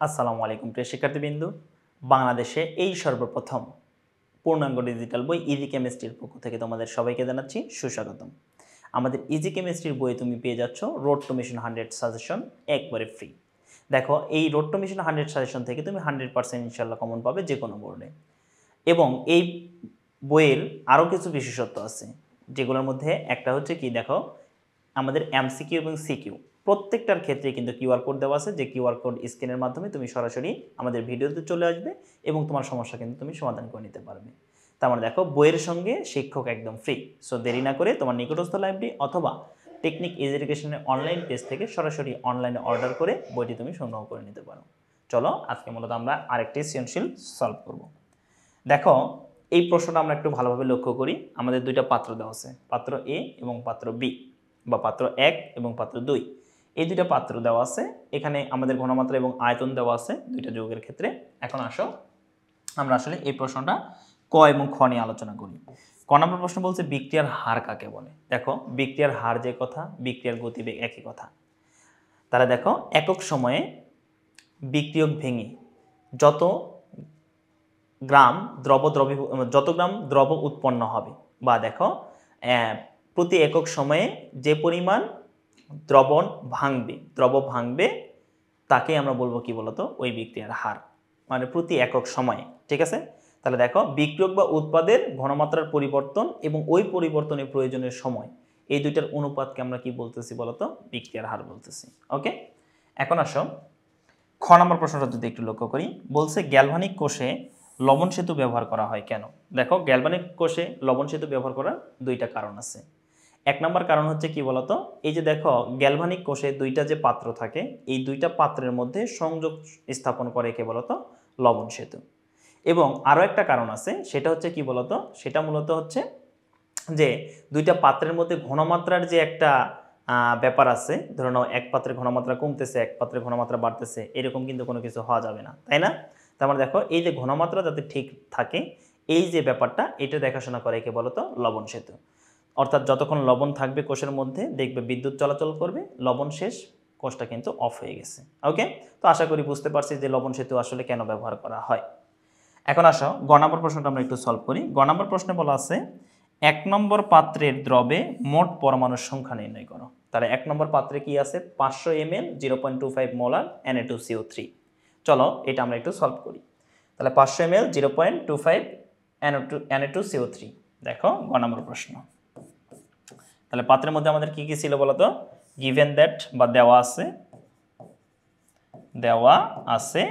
আসসালামু আলাইকুম প্রিয় শিক্ষার্থীবৃন্দ। বাংলাদেশে এই সর্বপ্রথম পূর্ণাঙ্গ ডিজিটাল বই ইজি কেমিস্ট্রির পক্ষ থেকে তোমাদের সবাইকে জানাচ্ছি সুস্বাগতম। আমাদের ইজি কেমিস্ট্রির বই তুমি পেয়ে যাচ্ছ রোড টু মিশন 100 সাজেশন একবারে ফ্রি। দেখো, এই রোড টু মিশন 100 সাজেশন থেকে তুমি 100% ইনশাল্লাহ কমন পাবে যে কোনো বোর্ডে। এবং এই বইয়ের আরও কিছু বিশেষত্ব আছে, যেগুলোর মধ্যে একটা হচ্ছে কি, দেখো আমাদের এমসিকিউ এবং সিকিউ প্রত্যেকটার ক্ষেত্রে কিন্তু কিউআর কোড দেওয়া আছে, যে কিউআর কোড স্ক্যানের মাধ্যমে তুমি সরাসরি আমাদের ভিডিওতে চলে আসবে এবং তোমার সমস্যা কিন্তু তুমি সমাধান করে নিতে পারবে। তার মানে দেখো, বইয়ের সঙ্গে শিক্ষক একদম ফ্রি। সো দেরি না করে তোমার নিকটস্থ লাইব্রেরি অথবা টেকনিক ইজ এডুকেশনের অনলাইন পেজ থেকে সরাসরি অনলাইনে অর্ডার করে বইটি তুমি সংগ্রহ করে নিতে পারো। চলো আজকে মূলত আমরা আরেকটি সৃজনশীল সলভ করব। দেখো, এই প্রশ্নটা আমরা একটু ভালোভাবে লক্ষ্য করি। আমাদের দুইটা পাত্র দেওয়া আছে, পাত্র এ এবং পাত্র বি, বা পাত্র 1 এবং পাত্র 2। এই দুইটা পাত্র দেওয়া আছে। এখানে আমাদের ঘনমাত্রা এবং আয়তন দেওয়া আছে দুইটা যৌগের ক্ষেত্রে। এখন আসো আমরা আসলে এই প্রশ্নটা ক এবং খ নিয়ে আলোচনা করি। ক নম্বর প্রশ্ন বলছে বিক্রিয়ার হার কাকে বলে। দেখো, বিক্রিয়ার হার যে কথা, বিক্রিয়ার গতিবেগ একই কথা। তাহলে দেখো, একক সময়ে বিক্রিয়ক ভেঙে যত গ্রাম দ্রব উৎপন্ন হবে, বা দেখো প্রতি একক সময়ে যে পরিমাণ দ্রব ভাঙবে তাকে আমরা বলবো কি বলতো, ওই বিক্রিয়ার হার, মানে প্রতি একক সময়ে। ঠিক আছে, তাহলে দেখো, বিক্রিয়ক বা উৎপাদের ঘনমাত্রার পরিবর্তন এবং ওই পরিবর্তনের প্রয়োজনের সময়, এই দুইটার অনুপাতকে আমরা কি বলতেছি বলতো, বিক্রিয়ার হার বলতেছি। ওকে, এখন আসো খ নম্বর প্রশ্নটা যদি একটু লক্ষ্য করি। বলছে গ্যালভানিক কোষে লবণ সেতু ব্যবহার করা হয় কেন। দেখো, গ্যালভানিক কোষে লবণ সেতু ব্যবহার করার দুইটা কারণ আছে। এক নম্বর কারণ হচ্ছে কি বলতো, এই যে দেখো, গ্যালভানিক কোষে দুইটা যে পাত্র থাকে, এই দুইটা পাত্রের মধ্যে সংযোগ স্থাপন করে কে বলতো, লবণ সেতু। এবং আরও একটা কারণ আছে, সেটা হচ্ছে কি বলতো, সেটা মূলত হচ্ছে যে দুইটা পাত্রের মধ্যে ঘনমাত্রার যে একটা ব্যাপার আছে। ধরে নাও, এক পাত্রের ঘনমাত্রা কমতেছে, এক পাত্রের ঘনমাত্রা বাড়তেছে, এরকম কিন্তু কোনো কিছু হওয়া যাবে না, তাই না? তার মানে দেখো, এই যে ঘনমাত্রা যাতে ঠিক থাকে, এই যে ব্যাপারটা, এটা দেখাশোনা করে কে বলতো, লবণ সেতু। অর্থাৎ যতক্ষণ লবণ থাকবে কোষের মধ্যে, দেখবে বিদ্যুৎ চলাচল করবে, লবণ শেষ, কোষটা কিন্তু অফ হয়ে গেছে। ওকে, তো আশা করি বুঝতে পারছি যে লবণ সেতু আসলে কেন ব্যবহার করা হয়। এখন আসো গ নম্বর প্রশ্নটা আমরা একটু সলভ করি। গ নম্বর প্রশ্নে বলা আছে 1 নম্বর পাত্রের দ্রবে মোট পরমাণুর সংখ্যা নির্ণয় করো। তাহলে 1 নম্বর পাত্রে কি আছে, 500 ml 0.25 মোলার Na2CO3। চলো এটা আমরা একটু সলভ করি। তাহলে 500 ml 0.25 Na2CO3। দেখো গ নম্বর প্রশ্ন। তাহলে পাত্রের মধ্যে আমাদের কি কি ছিল বলতো, গিভেন দ্যাট বা দেওয়া আছে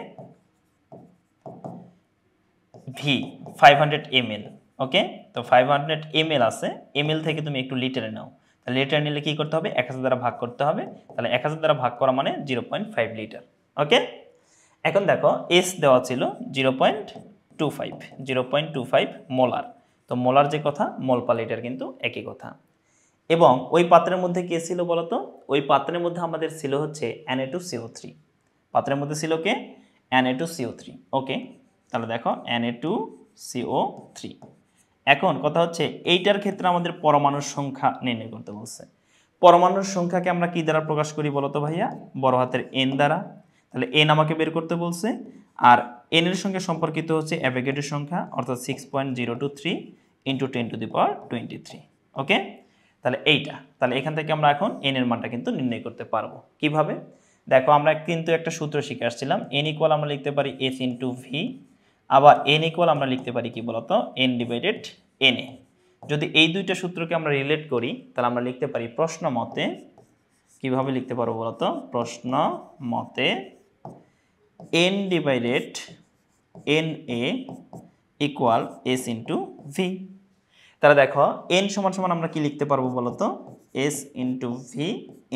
ভি 500 ml। ওকে, তো 500 ml আছে, ml থেকে তুমি একটু লিটারে নাও। তাহলে লিটার নিলে কি করতে হবে, 1000 দ্বারা ভাগ করতে হবে। তাহলে 1000 দ্বারা ভাগ করা মানে 0.5 লিটার। ওকে, এখন দেখো এস দেওয়া ছিল 0.25 মোলার। তো মোলার যে কথা, মোল পার লিটার কিন্তু একই কথা। এবং ওই পাত্রের মধ্যে কে ছিল বলতো, ওই পাত্রের মধ্যে আমাদের ছিল হচ্ছে Na2CO3। পাত্রের মধ্যে ছিল কে, Na2CO3। ওকে, তাহলে দেখো Na2CO3। এখন কথা হচ্ছে এইটার ক্ষেত্রে আমাদের পরমাণুর সংখ্যা নির্ণয় করতে বলছে। পরমাণুর সংখ্যাকে আমরা কি দ্বারা প্রকাশ করি বলতো ভাইয়া, বড় হাতের এন দ্বারা। তাহলে এন আমাকে বের করতে বলছে, আর এন এর সঙ্গে সম্পর্কিত হচ্ছে অ্যাভোগাড্রো সংখ্যা, অর্থাৎ 6.023 × 10⁻23। ওকে, তাহলে এইটা, তাহলে এখান থেকে আমরা এখন এন এর মানটা কিন্তু নির্ণয় করতে পারবো। কিভাবে, দেখো আমরা কিন্তু একটা সূত্র শিখে আসছিলাম, এন ইকুয়াল আমরা লিখতে পারি এস ইন্টু ভি, আবার এন ইকুয়াল আমরা লিখতে পারি কি বলতো, এন ডিভাইডেড এন এ। যদি এই দুইটা সূত্রকে আমরা রিলেট করি, তাহলে আমরা লিখতে পারি প্রশ্ন মতে, কিভাবে লিখতে পারবো বলতো, প্রশ্ন মতে N divided N A equal S into V. তাহলে দেখো এন সমান সমান আমরা কি লিখতে পারবো বলতো, এস ইন্টু ভি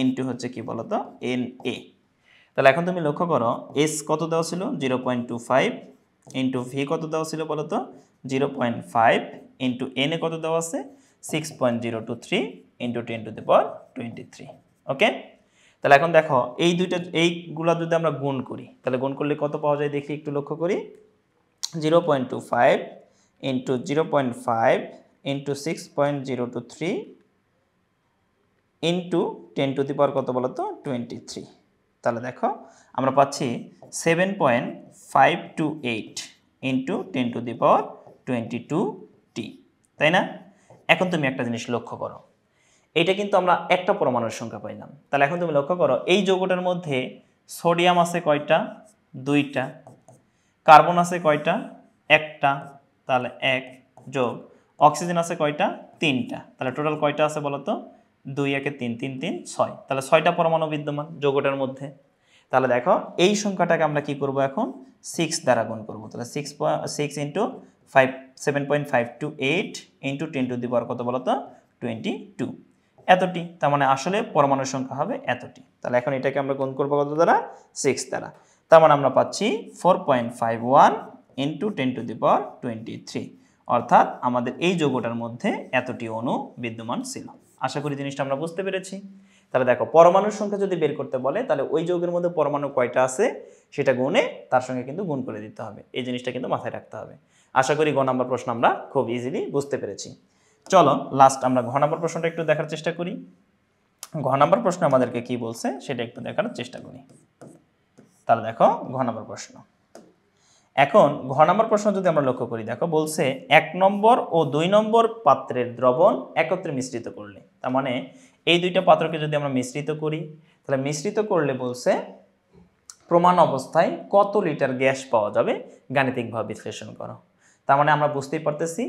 ইন্টু হচ্ছে কি বলতো, এন এ। তাহলে এখন তুমি লক্ষ্য করো, এস কত দেওয়া ছিল 0.25 ইন্টু ভি কত দেওয়া ছিল বলতো 0.5 ইন্টু এন এ কত দেওয়া আছে 6.023 ইন্টু 10⁻23। ওকে, তাহলে এখন দেখো এইগুলা যদি আমরা গুণ করি, তাহলে গুণ করলে কত পাওয়া যায় দেখি, একটু লক্ষ্য করি। 0.25 ইন্টু 0.5 ইন্টু 6.023 ইন্টু 10⁻কত বলতো 23। তাহলে দেখো আমরা পাচ্ছি 7.528 ইন্টু 10^22t, তাই না? এখন তুমি একটা জিনিস লক্ষ্য করো, এইটা কিন্তু আমরা একটা পরমাণুর সংখ্যা পাইলাম। তাহলে এখন তুমি লক্ষ্য করো এই যৌগটার মধ্যে সোডিয়াম আছে কয়টা? 2টা। কার্বন আছে কয়টা? 1টা, তাহলে 1 যোগ অক্সিজেন আছে কয়টা? 3টা। তাহলে টোটাল কয়টা আছে বলো তো? 2 1 3 3 3 6। তাহলে 6টা পরমাণু বিদ্যমান যৌগটার মধ্যে। তাহলে দেখো এই সংখ্যাটাকে আমরা কি করব এখন? 6 দ্বারা গুণ করব। তাহলে 6 ইন্টু 7.528 ইন্টু 10^, কত বলো তো? 22, এতটি। তার মানে আসলে পরমাণুর সংখ্যা হবে এতটি। তাহলে এখন এটাকে আমরা গুণ করবো কত দ্বারা? 6 দ্বারা। তার মানে আমরা পাচ্ছি 4.51 ইন্টু 10^23, অর্থাৎ আমাদের এই যৌগটার মধ্যে এতটি অণু বিদ্যমান ছিল। আশা করি জিনিসটা আমরা বুঝতে পেরেছি। তাহলে দেখো পরমাণুর সংখ্যা যদি বের করতে বলে তাহলে ওই যৌগের মধ্যে পরমাণু কয়টা আছে সেটা গুণে তার সঙ্গে কিন্তু গুণ করে দিতে হবে। এই জিনিসটা কিন্তু মাথায় রাখতে হবে। আশা করি গ নাম্বার প্রশ্ন আমরা খুব ইজিলি বুঝতে পেরেছি। চলো লাস্ট আমরা ঘ নাম্বার প্রশ্নটা একটু দেখার চেষ্টা করি। ঘ নাম্বার প্রশ্ন আমাদেরকে কি বলছে সেটা একটু দেখার চেষ্টা করি। তাহলে দেখো ঘ নাম্বার প্রশ্ন। এখন ঘ নাম্বার প্রশ্ন যদি আমরা লক্ষ্য করি, দেখো বলছে 1 নম্বর ও 2 নম্বর পাত্রের দ্রবণ একত্রে মিশ্রিত করলে, তার মানে এই দুইটা পাত্রকে যদি আমরা মিশ্রিত করি তাহলে মিশ্রিত করলে বলছে প্রমাণ অবস্থায় কত লিটার গ্যাস পাওয়া যাবে গাণিতিকভাবে বিশ্লেষণ করো। তার মানে আমরা বুঝতেই পারতেছি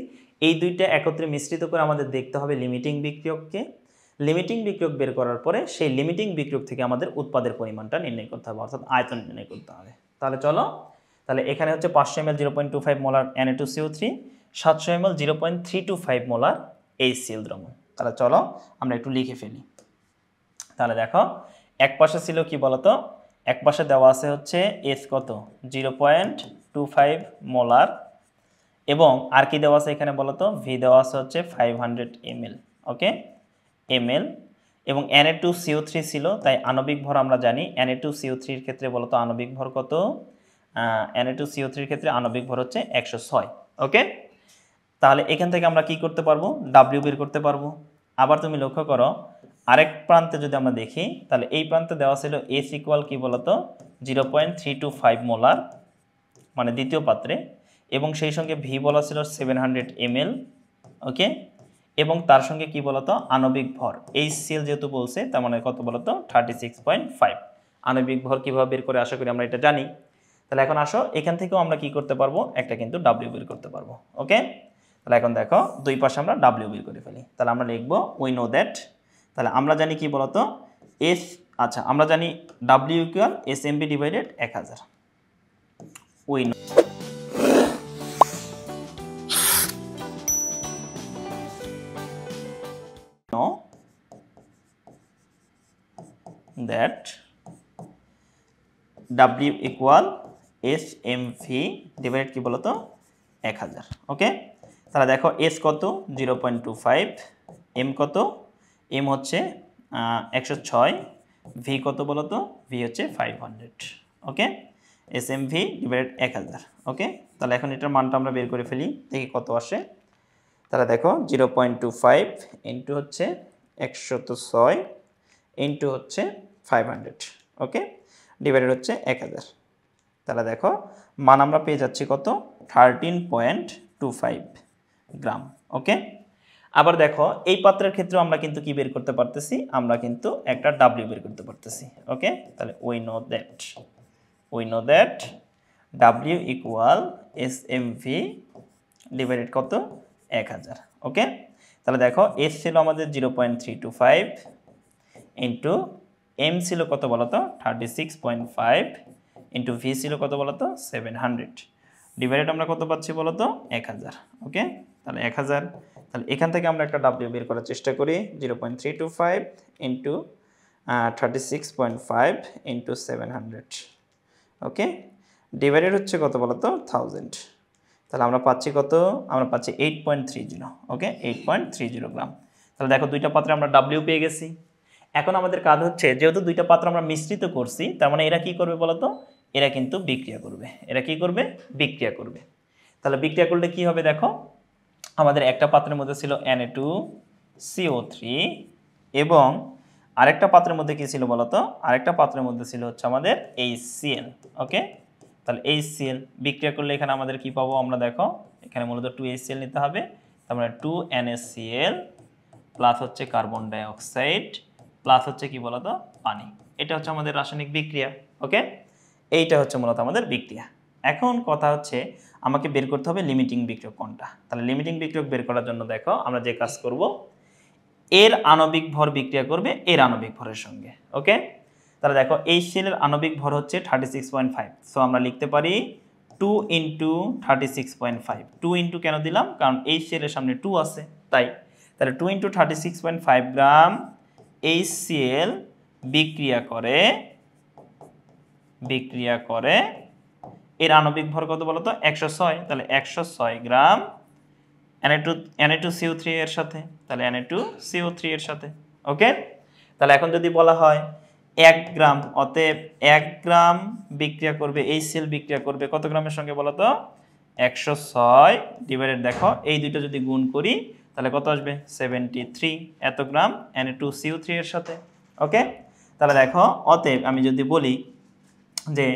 এই দুইটা একত্রে মিশ্রিত করে আমাদের দেখতে হবে লিমিটিং বিক্রিয়ককে। লিমিটিং বিক্রিয়ক বের করার পরে সেই লিমিটিং বিক্রিয়ক থেকে আমাদের উৎপাদের পরিমাণটা নির্ণয় করতে হবে, অর্থাৎ আয়তন নির্ণয় করতে হবে। তাহলে চলো, তাহলে এখানে হচ্ছে 500 ml 0.25 molar Na2CO3, 700 ml 0.325 molar HCl দ্রবণ। তাহলে চলো আমরা একটু লিখে ফেলি। তাহলে দেখো এক পাশে ছিল কি বলতো, এক পাশে দেওয়া আছে হচ্ছে এস কত 0.25 মোলার, এবং আর কি দেওয়া আছে এখানে বলতো, ভি দেওয়া আছে হচ্ছে 500 ml, ওকে ml, এবং Na2CO3 ছিল, তাই আণবিক ভর আমরা জানি Na2CO3 এর ক্ষেত্রে বলতো আণবিক ভর কত, Na2CO3 এর ক্ষেত্রে আণবিক ভর হচ্ছে 106, ওকে। তাহলে এখান থেকে আমরা কি করতে পারবো, W বের করতে পারবো। আবার তুমি লক্ষ্য করো আরেক প্রান্তে যদি আমরা দেখি তাহলে এই প্রান্তে দেওয়া ছিল S ইকুয়াল কি বলতো 0.325 মোলার, মানে দ্বিতীয় পাত্রে, এবং সেই সঙ্গে ভি বলা ছিল 700 ml, ওকে, এবং তার সঙ্গে কি বলতো আণবিক ভর HCl যেহেতু বলছে তার মানে কত বলতো 36.5। আণবিক ভর কিভাবে বের করে আশা করি আমরা এটা জানি। তাহলে এখন আসো এখান থেকেও আমরা কি করতে পারবো, একটা কিন্তু W বের করতে পারবো, ওকে। তাহলে এখন দেখো দুই পাশে আমরা W বের করে ফেলি। তাহলে আমরা লিখবো উই নো দ্যাট, তাহলে আমরা জানি কি বলতো এস, আচ্ছা আমরা জানি W equal SMB divided 1000। We know that W equal SMV divided কি বলতো 1000, ওকে। তাহলে দেখো S কত 0.25, M কত, M হচ্ছে 106, V কত বলতো, V হচ্ছে 500, ওকে, SMV ডিভাইডেড 1000, ওকে। তাহলে এখন এটার মানটা আমরা বের করে ফেলি, দেখি কত আসে। তাহলে দেখো 0.25 ইন্টু হচ্ছে 106 ইন্টু হচ্ছে 500, ওকে, ডিভাইডেড হচ্ছে 1000। তাহলে দেখো মান আমরা পেয়ে যাচ্ছি কত 13.25 গ্রাম, ওকে। আবার দেখো এই পাত্রের ক্ষেত্রে আমরা কিন্তু কি বের করতে পারতেছি, আমরা কিন্তু একটা W বের করতে পারতেছি, ওকে। তাহলে we know that W equal SMV divided কত 1000, ওকে। তাহলে দেখো S ছিল আমাদের 0.325 ইন্টু M ছিল কত বলতো 36.5 ইন্টু V ছিল কত বলতো 700, ডিভাইডেড আমরা কত পাচ্ছি বলতো 1000, ওকে। তাহলে 1000, তাহলে এখান থেকে আমরা একটা W বের করার চেষ্টা করি, 0.325 ইন্টু 36.5 ইন্টু 700, ওকে, ডিভাইডেড হচ্ছে কত বলতো 1000। তাহলে আমরা পাচ্ছি কত, আমরা পাচ্ছি 8.30, ওকে, 8.30 গ্রাম। তাহলে দেখো দুইটা পাত্রে আমরা W পেয়ে গেছি। এখন আমাদের কাজ হচ্ছে যেহেতু দুইটা পাত্র আমরা মিশ্রিত করছি তার মানে এরা কি করবে বলতো, এরা কিন্তু বিক্রিয়া করবে। এরা কি করবে, বিক্রিয়া করবে। তাহলে বিক্রিয়া করলে কি হবে দেখো, আমাদের একটা পাত্রের মধ্যে ছিল Na2CO3 এবং আরেকটা পাত্রের মধ্যে কি ছিল বলতো, আরেকটা পাত্রের মধ্যে ছিল হচ্ছে আমাদের HCl। ওকে, তাহলে HCl বিক্রিয়া করলে এখানে আমাদের কি পাবো আমরা, দেখো এখানে মূলত 2HCl নিতে হবে, তার মানে 2NaCl প্লাস হচ্ছে কার্বন ডাইঅক্সাইড প্লাস হচ্ছে কি বলতো পানি। এটা হচ্ছে আমাদের রাসায়নিক বিক্রিয়া। ওকে, এইটা হচ্ছে মূলত আমাদের বিক্রিয়া। এখন কথা হচ্ছে আমাকে বের করতে হবে লিমিটিং বিক্রিয়ক কোনটা। তাহলে লিমিটিং বিক্রিয়ক বের করার জন্য দেখো আমরা যে কাজ করব, এর আণবিক ভর বিক্রিয়া করবে এর আণবিক ভরের সঙ্গে। ওকে, তাহলে দেখো HCl এর আণবিক ভর হচ্ছে 36.5, সো আমরা লিখতে পারি 2 × 36.5। 2 ইন্টু কেন দিলাম, কারণ HCl এর সামনে 2 আছে তাই। তাহলে 2 × 36.5 গ্রাম HCl বিক্রিয়া করে এর আণবিক ভর কত বলতো 106। তাহলে 106 গ্রাম Na2CO3 এর সাথে, তাহলে Na2CO3 এর সাথে। ওকে, তাহলে এখন যদি বলা হয় 1 গ্রাম, অতএব 1 গ্রাম বিক্রিয়া করবে HCl বিক্রিয়া করবে কত গ্রামের সঙ্গে বলতো 106 ডিভাইডেড, দেখো এই দুটো যদি গুণ করি তাহলে কত আসবে 73 এত গ্রাম Na2CO3 এর সাথে। ওকে, তাহলে দেখো অতএব আমি যদি বলি যে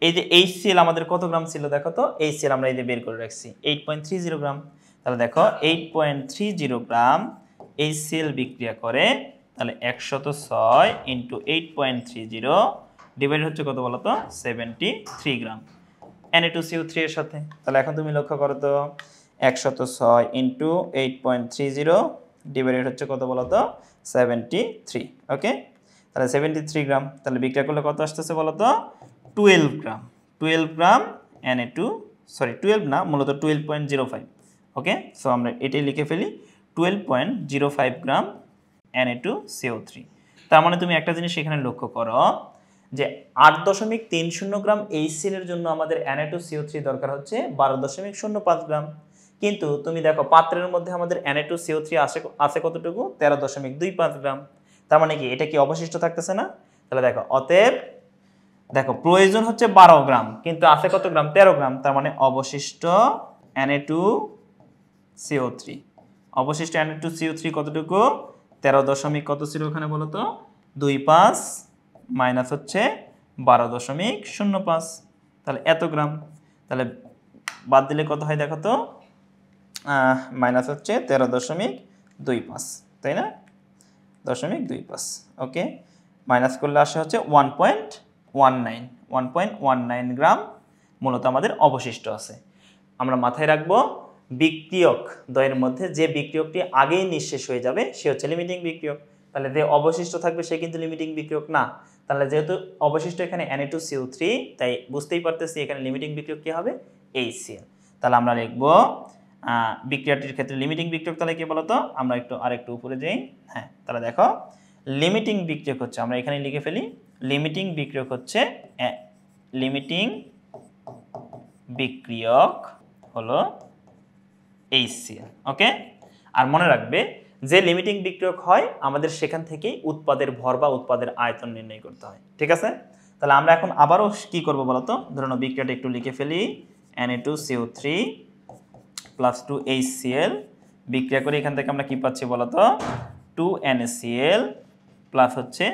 এই যে HCl আমাদের কত গ্রাম ছিল, দেখো তো HCl আমরা এই যে বের করে রাখছি 8.30 গ্রাম। তাহলে দেখো 8.30 গ্রাম HCl বিক্রিয়া করে, তাহলে 106 × 8.30 ডিভাইড হচ্ছে কত বলতো 73 গ্রাম Na2CO3 এর সাথে। তাহলে এখন তুমি লক্ষ্য করো তো 106 × 8.30 ডিভাইড হচ্ছে কত বলতো 73। ওকে, তাহলে 73 গ্রাম, তাহলে বিক্রিয়া করলে কত আসতেছে বলতো 12 গ্রাম। 12 গ্রাম Na2, সরি 12 না, মূলত 12.05। ওকে, সো আমরা এটাই লিখে ফেলি 12.05 গ্রাম Na2CO3। তার মানে তুমি একটা জিনিস এখানে লক্ষ্য করো যে 8.30 গ্রাম HCl এর জন্য আমাদের Na2CO3 দরকার হচ্ছে 12.05 গ্রাম, কিন্তু তুমি দেখো পাত্রের মধ্যে আমাদের Na2CO3 আছে কতটুকু 13.25 গ্রাম। তার মানে কি এটা কি অবশিষ্ট থাকতেছে না? তাহলে দেখো অতএব দেখো প্রয়োজন হচ্ছে 12 গ্রাম কিন্তু আছে কত গ্রাম 13 গ্রাম, তার মানে অবশিষ্ট Na2CO3 কতটুকু 13 কত ছিল ওখানে বলো তো 25 মাইনাস হচ্ছে 12.05, তাহলে এত গ্রাম। তাহলে বাদ দিলে কত হয় দেখো তো মাইনাস হচ্ছে 13.25, তাই না 0.25। ওকে, মাইনাস করলে আসে হচ্ছে 1.19 গ্রাম মূলত আমাদের অবশিষ্ট আছে। আমরা মাথায় রাখবো বিক্রিয়ক দ্বয়ের মধ্যে যে বিক্রিয়কটি আগেই নিঃশেষ হয়ে যাবে সে হচ্ছে লিমিটিং বিক্রিয়ক, তাহলে যে অবশিষ্ট থাকবে সে কিন্তু লিমিটিং বিক্রিয়ক না। তাহলে যেহেতু অবশিষ্ট এখানে Na2CO3, তাই বুঝতেই পারতেছি এখানে লিমিটিং বিক্রিয়ক কি হবে HCl। তাহলে আমরা লিখব বিক্রিয়াটির ক্ষেত্রে লিমিটিং বিক্রিয়ক তাহলে কি বলতো, আমরা আরেকটু উপরে যাই। হ্যাঁ, তাহলে দেখো লিমিটিং বিক্রিয়ক হচ্ছে, আমরা এখানে লিখে ফেলি লিমিটিং বিক্রিয়ক হচ্ছে হলো HCl। ওকে, আর মনে রাখবে যে লিমিটিং বিক্রিয়ক হয় আমাদের সেখান থেকেই উৎপাদের ভর বা উৎপাদের আয়তন নির্ণয় করতে হয়। ঠিক আছে, তাহলে আমরা এখন আবারও কি করব বলতো, ধরুন বিক্রিয়াটা একটু লিখে ফেলি Na2CO3 প্লাস 2HCl বিক্রিয়া করে এখান থেকে আমরা কি পাচ্ছি বলতো 2NaCl প্লাস হচ্ছে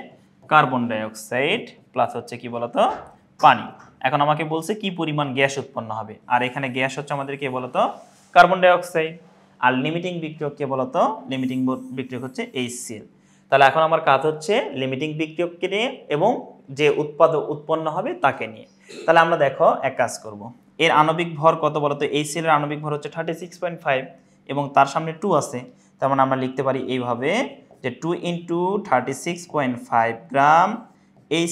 কার্বন ডাইঅক্সাইড প্লাস হচ্ছে কি বলতো পানি। এখন আমাকে বলছে কি পরিমাণ গ্যাস উৎপন্ন হবে, আর এখানে গ্যাস হচ্ছে আমাদের কি বলতো কার্বন ডাইঅক্সাইড, আর লিমিটিং বিক্রিয়ক কে বলতো লিমিটিং বিক্রিয়ক হচ্ছে HCl। তাহলে এখন আমার কাজ হচ্ছে লিমিটিং বিক্রিয়ককে নিয়ে এবং যে উৎপন্ন হবে তাকে নিয়ে। তাহলে আমরা দেখো এক কাজ করব, এর আণবিক ভর কত বলতো HCl এর আণবিক ভর হচ্ছে 36.5 এবং তার সামনে 2 আছে, তার মানে আমরা লিখতে পারি এইভাবে যে 2 × 36.5 গ্রাম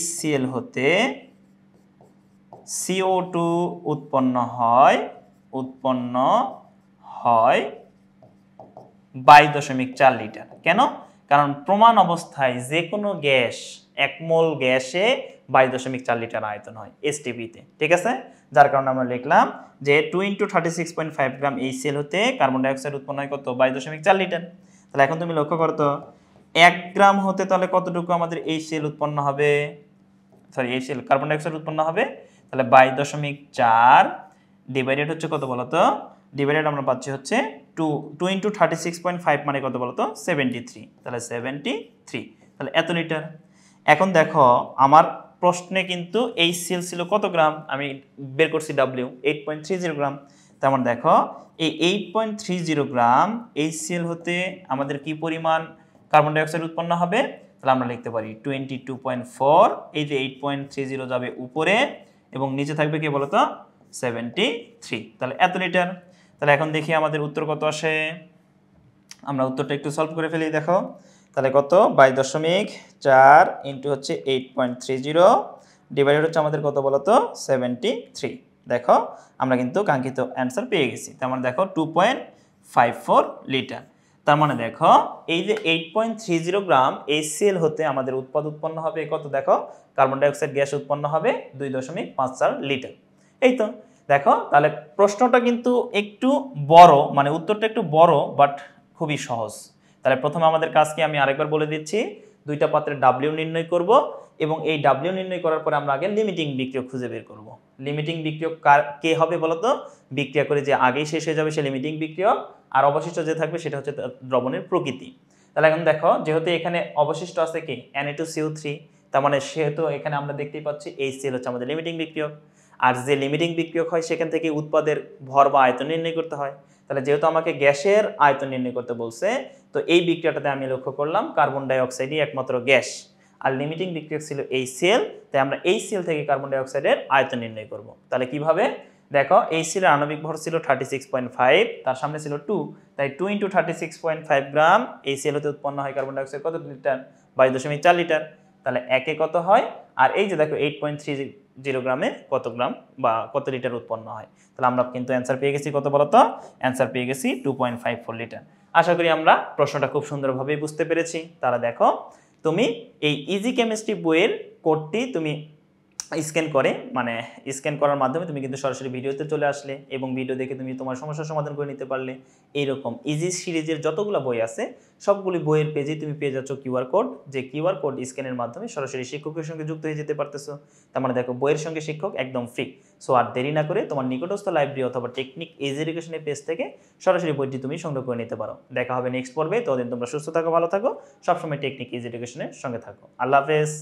HCl হতে CO2 উৎপন্ন হয় 22.4 লিটার। কেন? কারণ প্রমাণ অবস্থায় যে কোনো গ্যাস 1 মোল গ্যাসে 22.4 লিটার আয়তন হয় STP-তে। ঠিক আছে, যার কারণে আমরা লিখলাম যে 2 × 36.5 গ্রাম HCl হতে কার্বন ডাইঅক্সাইড উৎপন্ন হয় কত 22.4 লিটার। তাহলে এখন তুমি লক্ষ্য করো তো 1 গ্রাম হতে তাহলে কতটুকু আমাদের HCl উৎপন্ন হবে, সরি HCl কার্বন ডাইঅক্সাইড উৎপন্ন হবে, তাহলে 22.4 ডিভাইডেড হচ্ছে কত বলতো, ডিভাইডেড আমরা পাচ্ছি হচ্ছে 2 × 36.5 মানে কত বলতো 73, তাহলে 73। তাহলে এত লিটার। এখন দেখো আমার প্রশ্নে কিন্তু HCl ছিল কত গ্রাম, আমি বের করছি W 8.30 গ্রাম। তেমন দেখো এই 8.30 গ্রাম HCl হতে আমাদের কি পরিমাণ কার্বন ডাইঅক্সাইড উৎপন্ন হবে, তাহলে আমরা লিখতে পারি 22.4, এই যে 8.30 যাবে উপরে এবং নিচে থাকবে কি বলতো 73, তাহলে এত লিটার। তাহলে এখন দেখি আমাদের উত্তর কত আসে, আমরা উত্তরটা একটু সলভ করে ফেলি। দেখো তাহলে কত 22.4 ইন্টু হচ্ছে 8.30 ডিভাইডেড হচ্ছে আমাদের কত বলতো 73। দেখো আমরা কিন্তু কাঙ্ক্ষিত অ্যান্সার পেয়ে গেছি। তার মানে দেখো 2.54 লিটার। তার মানে দেখো এই যে 8.30 গ্রাম HCl হতে আমাদের উৎপন্ন হবে কত, দেখো কার্বন ডাইঅক্সাইড গ্যাস উৎপন্ন হবে 2.54 লিটার। এই তো দেখো তাহলে প্রশ্নটা কিন্তু একটু বড়, মানে উত্তরটা একটু বড় বাট খুবই সহজ। তাহলে প্রথমে আমাদের কাজ কি আমি আরেকবার বলে দিচ্ছি, দুইটা পাত্রে W নির্ণয় করব এবং এই W নির্ণয় করার পরে আমরা আগে লিমিটিং বিক্রিয়ক খুঁজে বের করব। লিমিটিং বিক্রিয়ক কে হবে বলতো, বিক্রিয়া করে যে আগেই শেষ হয়ে যাবে সে লিমিটিং বিক্রিয়ক, আর অবশিষ্ট যে থাকবে সেটা হচ্ছে দ্রবণের প্রকৃতি। তাহলে এখন দেখো যেহেতু এখানে অবশিষ্ট আছে কি Na2CO3, তার মানে সেহেতু এখানে আমরা দেখতেই পাচ্ছি HCl হচ্ছে আমাদের লিমিটিং বিক্রিয়ক। আর যে লিমিটিং বিক্রিয়ক হয় সেখান থেকে উৎপাদের ভর বা আয়তন নির্ণয় করতে হয়। তাহলে যেহেতু আমাকে গ্যাসের আয়তন নির্ণয় করতে বলছে, তো এই বিক্রিয়াটাতে আমি লক্ষ্য করলাম কার্বন ডাইঅক্সাইডই একমাত্র গ্যাস, আর লিমিটিং বিক্রিয়ক ছিল HCl, তাই আমরা HCl থেকে কার্বন ডাইঅক্সাইডের আয়তন নির্ণয় করব। তাহলে কিভাবে, দেখো HCl এর আণবিক ভর ছিল 36.5, তার সামনে ছিল 2, তাই 2 × 36.5 গ্রাম HCl হতে উৎপন্ন হয় কার্বন ডাইঅক্সাইড কত লিটার, 22.4 লিটার। তাহলে একে কত হয়, আর এই যে দেখো 8.30 গ্রামে কত গ্রাম বা কত লিটার উৎপন্ন হয়। তাহলে আমরা কিন্তু অ্যান্সার পেয়ে গেছি কত বলতো, অ্যান্সার পেয়ে গেছি 2.54 লিটার। আশা করি আমরা প্রশ্নটা খুব সুন্দরভাবে বুঝতে পেরেছি। তাহলে দেখো তুমি এই ইজি কেমিস্ট্রি বইয়ের কোডটি তুমি স্ক্যান করে, মানে স্ক্যান করার মাধ্যমে তুমি কিন্তু সরাসরি ভিডিওতে চলে আসলে এবং ভিডিও দেখে তুমি তোমার সমস্যার সমাধান করে নিতে পারলে। এইরকম ইজি সিরিজের যতগুলো বই আছে সবগুলি বইয়ের পেজে তুমি পেয়ে যাচ্ছ কিউআর কোড, যে কিউআর কোড স্ক্যানের মাধ্যমে সরাসরি শিক্ষকের সঙ্গে যুক্ত হয়ে যেতে পারতেছো। তার মানে দেখো বইয়ের সঙ্গে শিক্ষক একদম ফ্রি। সো আর দেরি না করে তোমার নিকটস্থ লাইব্রেরি অথবা টেকনিক ইজি এডুকেশনের পেজ থেকে সরাসরি বইটি তুমি সংগ্রহ করে নিতে পারো। দেখা হবে নেক্সট পর্বে, ততদিন তোমরা সুস্থ থাকো, ভালো থাকো, সবসময় টেকনিক ইজি এডুকেশনের সঙ্গে থাকো। আল্লাহ হাফেজ।